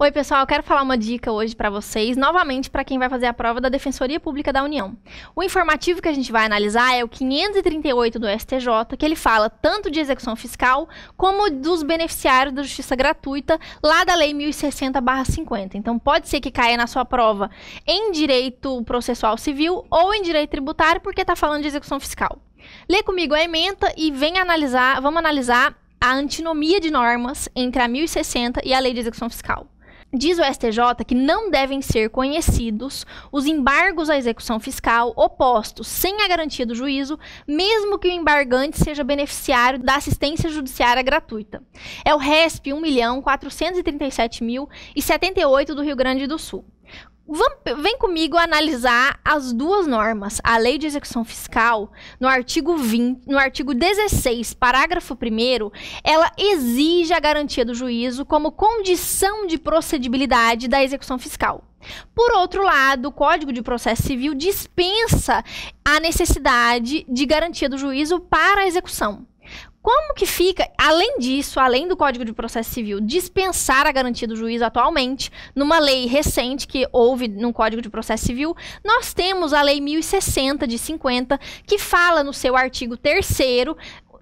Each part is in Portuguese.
Oi, pessoal, eu quero falar uma dica hoje para vocês, novamente para quem vai fazer a prova da Defensoria Pública da União. O informativo que a gente vai analisar é o 538 do STJ, que ele fala tanto de execução fiscal como dos beneficiários da justiça gratuita, lá da Lei 1060/50. Então, pode ser que caia na sua prova em direito processual civil ou em direito tributário, porque está falando de execução fiscal. Lê comigo a ementa e vamos analisar a antinomia de normas entre a 1060 e a Lei de Execução Fiscal. Diz o STJ que não devem ser conhecidos os embargos à execução fiscal opostos sem a garantia do juízo, mesmo que o embargante seja beneficiário da assistência judiciária gratuita. É o RESP 1.437.078 do Rio Grande do Sul. Vem comigo analisar as duas normas. A Lei de Execução Fiscal, no artigo 16, parágrafo 1º, ela exige a garantia do juízo como condição de procedibilidade da execução fiscal. Por outro lado, o Código de Processo Civil dispensa a necessidade de garantia do juízo para a execução. Como que fica, além disso, além do Código de Processo Civil dispensar a garantia do juízo atualmente, numa lei recente que houve no Código de Processo Civil, nós temos a Lei 1060 de 50, que fala no seu artigo 3º,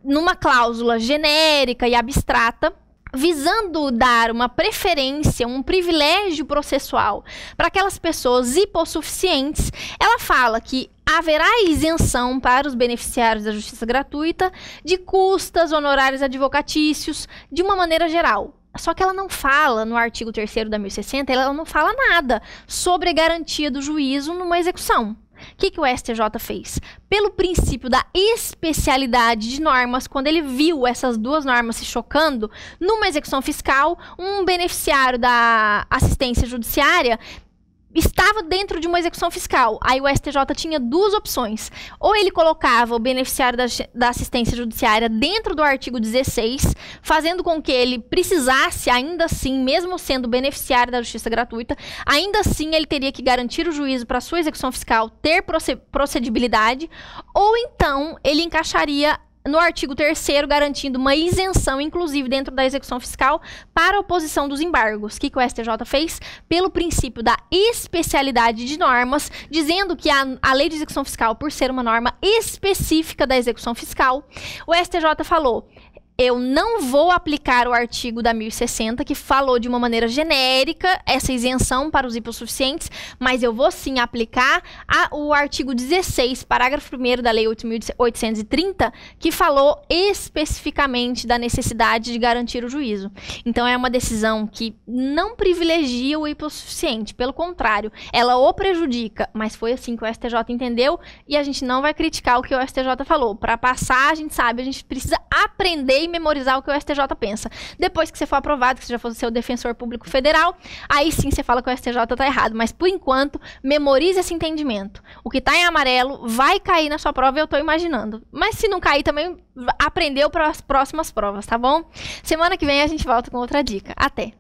numa cláusula genérica e abstrata, visando dar uma preferência, um privilégio processual para aquelas pessoas hipossuficientes. Ela fala que haverá isenção para os beneficiários da justiça gratuita de custas, honorários advocatícios, de uma maneira geral. Só que ela não fala, no artigo 3º da 1060, ela não fala nada sobre a garantia do juízo numa execução. O que o STJ fez? Pelo princípio da especialidade de normas, quando ele viu essas duas normas se chocando, numa execução fiscal, um beneficiário da assistência judiciária estava dentro de uma execução fiscal. Aí o STJ tinha duas opções. Ou ele colocava o beneficiário da assistência judiciária dentro do artigo 16, fazendo com que ele precisasse, ainda assim, mesmo sendo beneficiário da justiça gratuita, ainda assim ele teria que garantir o juízo para sua execução fiscal ter procedibilidade, ou então ele encaixaria no artigo 3º, garantindo uma isenção, inclusive dentro da execução fiscal, para a oposição dos embargos. O que o STJ fez? Pelo princípio da especialidade de normas, dizendo que a lei de execução fiscal, por ser uma norma específica da execução fiscal, o STJ falou: eu não vou aplicar o artigo da 1060, que falou de uma maneira genérica essa isenção para os hipossuficientes, mas eu vou sim aplicar o artigo 16, parágrafo 1º da Lei 8.830, que falou especificamente da necessidade de garantir o juízo. Então, é uma decisão que não privilegia o hipossuficiente, pelo contrário, ela o prejudica, mas foi assim que o STJ entendeu e a gente não vai criticar o que o STJ falou. Para passar, a gente sabe, a gente precisa aprender e memorizar o que o STJ pensa. Depois que você for aprovado, que você já for ser o defensor público federal, aí sim você fala que o STJ tá errado. Mas, por enquanto, memorize esse entendimento. O que tá em amarelo vai cair na sua prova, eu tô imaginando. Mas se não cair, também aprendeu para as próximas provas, tá bom? Semana que vem a gente volta com outra dica. Até!